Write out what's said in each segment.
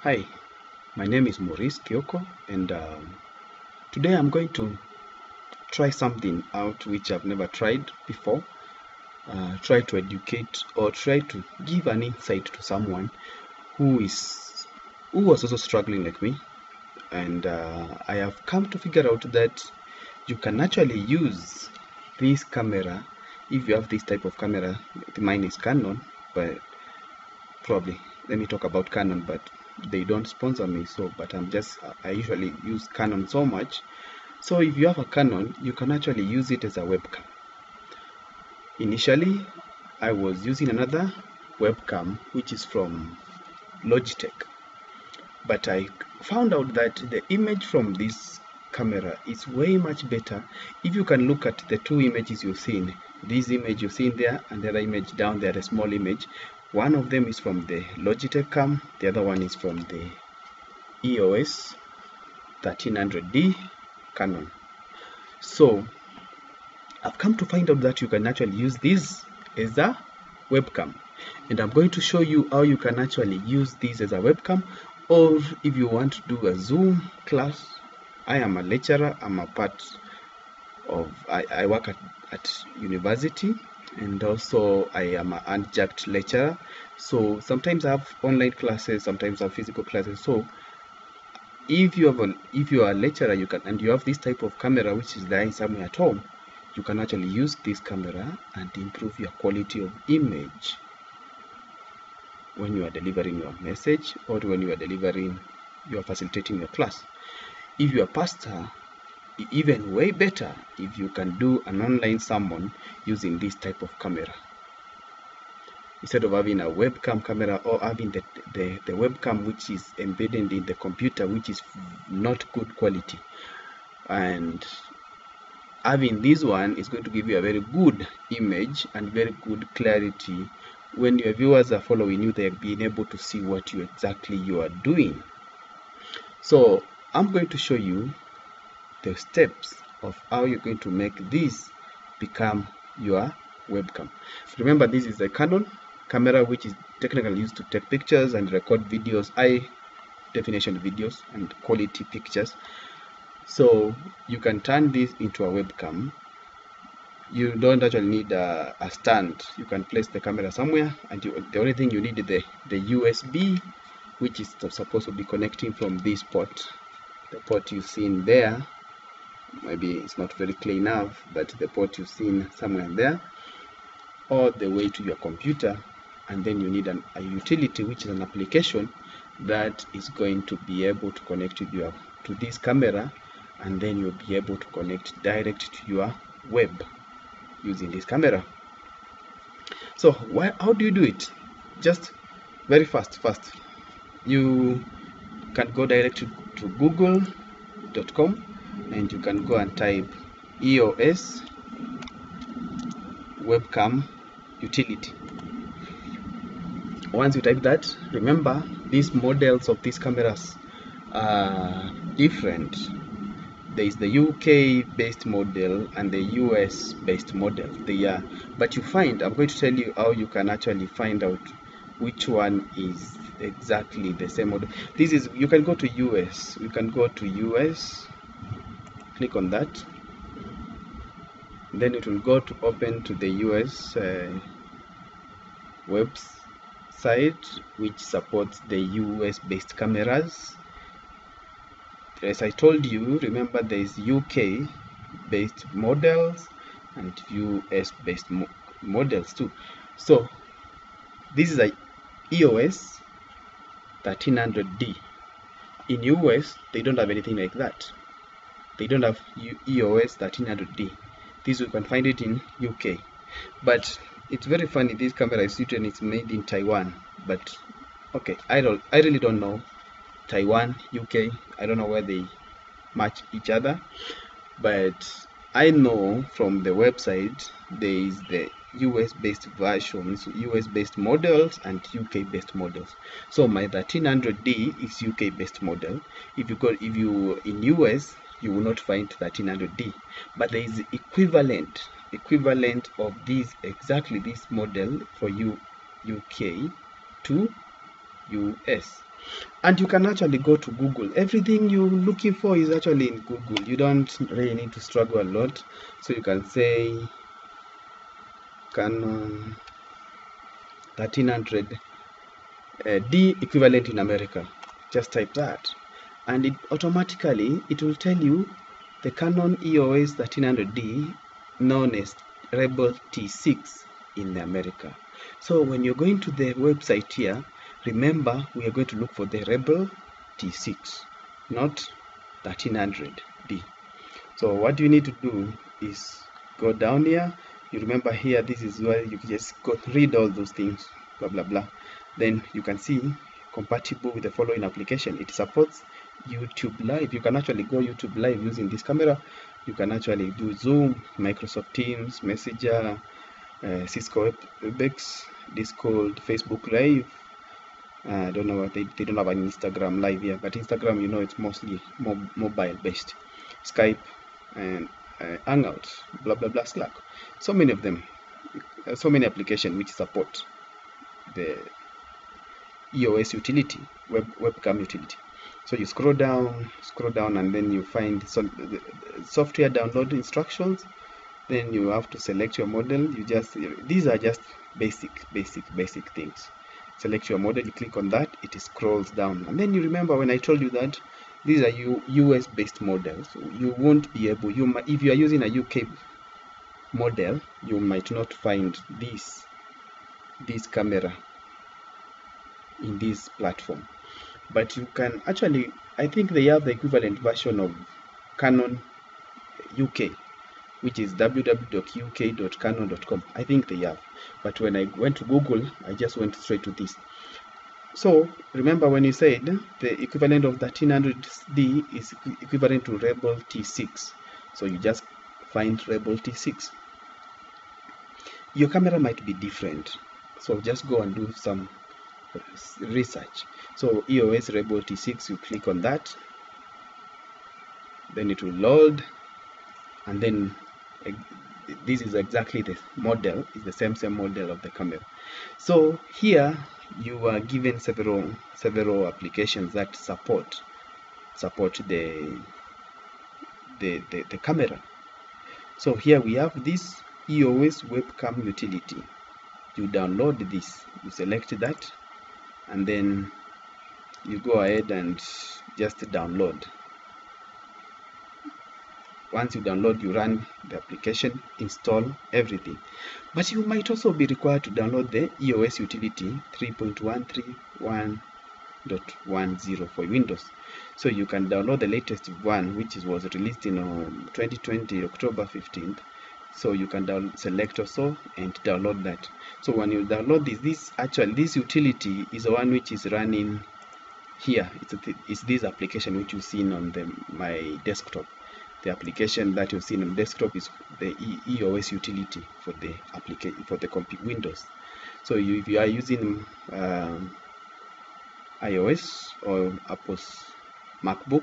Hi, my name is Maurice Kyoko, and today I'm going to try something out which I've never tried before. Try to educate or try to give an insight to someone who was also struggling like me, and I have come to figure out that you can actually use this camera if you have this type of camera. Mine is Canon, but probably let me talk about Canon, but they don't sponsor me, so but I usually use Canon so much. So if you have a Canon, you can actually use it as a webcam. Initially I was using another webcam which is from Logitech, but I found out that the image from this camera is way much better. If you can look at the two images you've seen, this image you've seen there and the other image down there, a small image, one of them is from the Logitech cam, the other one is from the EOS 1300D Canon. So I've come to find out that you can actually use this as a webcam, and I'm going to show you how you can actually use this as a webcam, or if you want to do a Zoom class. I am a lecturer. I'm a part of, I work at university, and also I am an adjunct lecturer. So sometimes I have online classes, sometimes I have physical classes. So if you are a lecturer, you can, and you have this type of camera which is lying somewhere at home, you can actually use this camera and improve your quality of image when you are delivering your message, or when you are facilitating your class. If you are a pastor, even way better if you can do an online sermon using this type of camera, instead of having a webcam camera or having the webcam which is embedded in the computer, which is not good quality. And having this one is going to give you a very good image and very good clarity. When your viewers are following you, they're being able to see what exactly you are doing. So I'm going to show you the steps of how you're going to make this become your webcam. Remember, this is a Canon camera which is technically used to take pictures and record videos, high definition videos and quality pictures. So you can turn this into a webcam. You don't actually need a stand. You can place the camera somewhere, and the only thing you need is the USB, which is supposed to be connecting from this port. The port you've seen there, maybe it's not very clear enough, but the port you've seen somewhere there, all the way to your computer. And then you need a utility, which is an application that is going to be able to connect to this camera, and then you'll be able to connect direct to your web using this camera. So how do you do it? Just very fast. You can go direct to google.com, and you can go and type EOS webcam utility. Once you type that, remember, these models of these cameras are different. There is the UK based model and the US based model. But I'm going to tell you how you can actually find out which one is exactly the same model. You can go to US. You can go to US, click on that, then it will go to open to the US website, which supports the US based cameras. As I told you, remember, there is UK based models and US based models too. So this is a EOS 1300D. In US, they don't have anything like that. They don't have EOS 1300D. This, you can find it in UK. But it's very funny, this camera is written it's made in Taiwan. But okay, I really don't know Taiwan, UK, I don't know where they match each other, but I know from the website there is the US based versions, US based models and UK based models. So my 1300D is UK based model. If you in US, you will not find 1300D, but there is equivalent of exactly this model for UK to US. And you can actually go to Google. Everything you're looking for is actually in Google. You don't really need to struggle a lot. So you can say Canon 1300 D equivalent in America. Just type that, and it automatically will tell you the Canon EOS 1300D, known as Rebel T6 in America. So when you're going to the website here, remember we are going to look for the Rebel T6, not 1300D. So what you need to do is go down here. You remember here, this is where you just go read all those things, blah blah blah. Then you can see compatible with the following application. It supports YouTube Live. You can actually go YouTube Live using this camera. You can actually do Zoom, Microsoft Teams, Messenger, Cisco Webex, Discord, Facebook Live. I don't know what they don't have an Instagram Live here, but Instagram, you know, it's mostly mobile based. Skype and Hangouts, blah blah blah, Slack. So many of them, so many applications which support the EOS utility, webcam utility. So you scroll down, and then you find some software download instructions. Then you have to select your model. These are just basic things. Select your model, you click on that, it scrolls down, and then you remember when I told you that these are US based models. So you won't be able, if you are using a UK model, you might not find this camera in this platform, but you can actually, I think they have the equivalent version of Canon UK, which is www.uk.canon.com. I think they have, but when I went to Google, I just went straight to this. So remember when you said the equivalent of 1300D is equivalent to Rebel T6, so you just find Rebel T6. Your camera might be different, so just go and do some research. So EOS Rebel T6, you click on that, then it will load, and then this is exactly the model, is the same model of the camera. So here you are given several applications that support the camera. So here we have this EOS webcam utility. You download this, you select that, and then you go ahead and just download. Once you download, you run the application, install everything. But you might also be required to download the EOS utility 3.131.10 for Windows. So you can download the latest one, which was released in 2020, October 15th. So you can select also and download that. So when you download this utility is the one which is running here. It's this application which you've seen on my desktop. The application that you've seen on desktop is the EOS utility for the application for the Windows. So if you are using iOS or Apple's MacBook,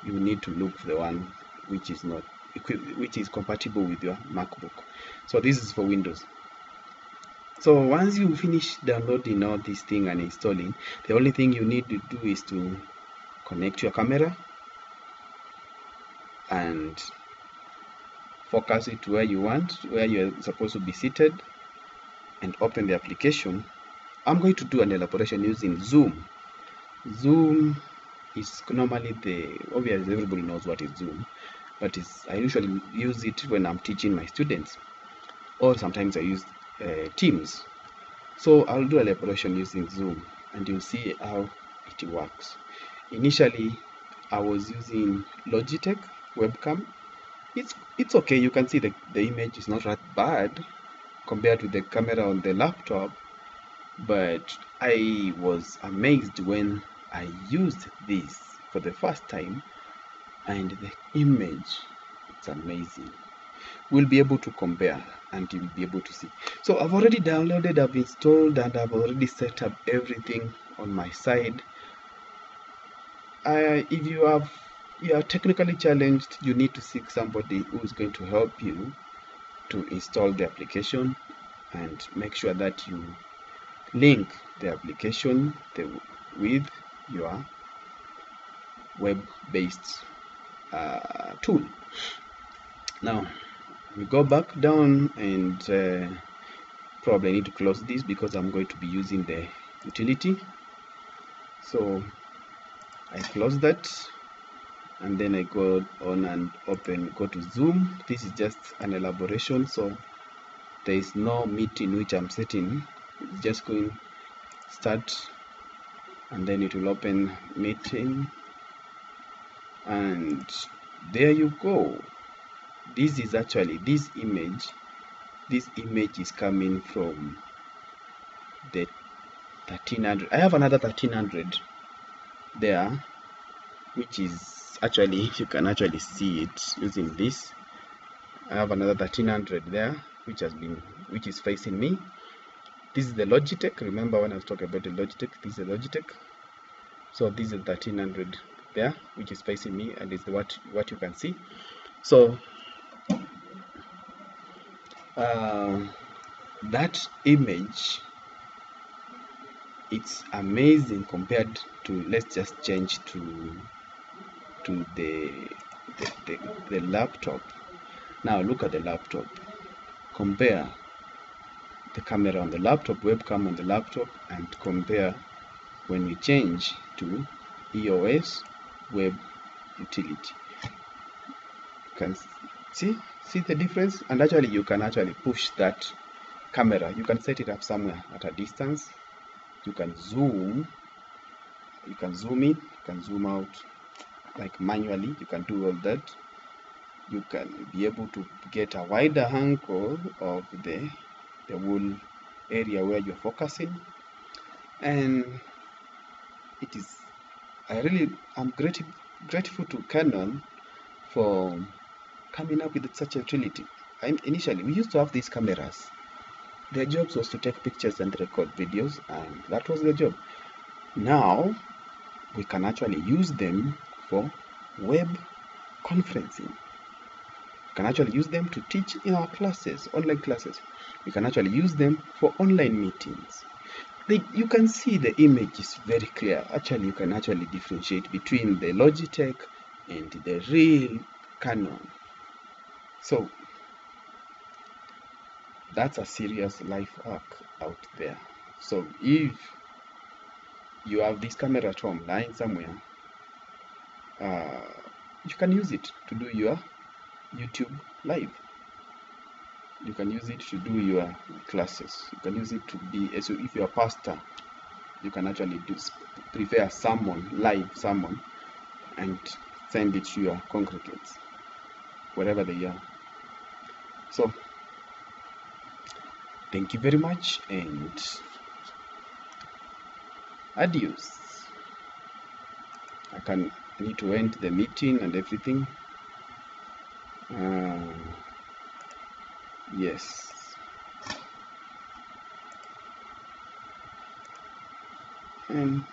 you need to look for the one which is compatible with your MacBook. So this is for Windows. So once you finish downloading all this thing and installing, the only thing you need to do is to connect your camera and focus it where you want, where you're supposed to be seated, and open the application. I'm going to do an elaboration using Zoom. Zoom is normally obviously everybody knows what is Zoom, but I usually use it when I'm teaching my students, or sometimes I use Teams. So I'll do an elaboration using Zoom, and you'll see how it works. Initially, I was using Logitech webcam. It's okay. You can see the image is not that bad compared to the camera on the laptop, but I was amazed when I used this for the first time, and the image, it's amazing. We'll be able to compare and you'll be able to see. So I've already downloaded, I've installed, and I've already set up everything on my side. If you are technically challenged, you need to seek somebody who is going to help you to install the application, and make sure that you link the application with your web-based tool. Now we go back down, and probably need to close this because I'm going to be using the utility. So I close that, and then I go on and go to Zoom. This is just an elaboration, so there is no meeting which I'm setting. It's just going start, and then it will open meeting, and there you go. This is actually this image is coming from the 1300. I have another 1300 there, which is actually, if you can actually see it using this, I have another 1300 there which is facing me. This is the Logitech. Remember when I was talking about the Logitech, this is the Logitech. So this is 1300 there which is facing me, and is what you can see. So that image, it's amazing compared to, let's just change to the laptop. Now look at the laptop, compare the camera on the laptop, webcam on the laptop, and compare when we change to EOS web utility. You can see the difference, and actually you can actually push that camera. You can set it up somewhere at a distance. You can zoom in, you can zoom out, like manually. You can do all that. You can be able to get a wider angle of the whole area where you're focusing, and it is, I'm grateful to Canon for coming up with such a utility. Initially, we used to have these cameras. Their job was to take pictures and record videos, and that was their job. Now we can actually use them for web conferencing. We can actually use them to teach in our classes, online classes. We can actually use them for online meetings. You can see the image is very clear. Actually, you can actually differentiate between the Logitech and the real Canon. So that's a serious life hack out there. So if you have this camera at home lying somewhere, you can use it to do your YouTube live. You can use it to do your classes. You can use it to be, so if you're a pastor, you can actually prepare a sermon, live sermon, and send it to your congregants, wherever they are. So thank you very much, and adios. I need to end the meeting and everything. Yes. And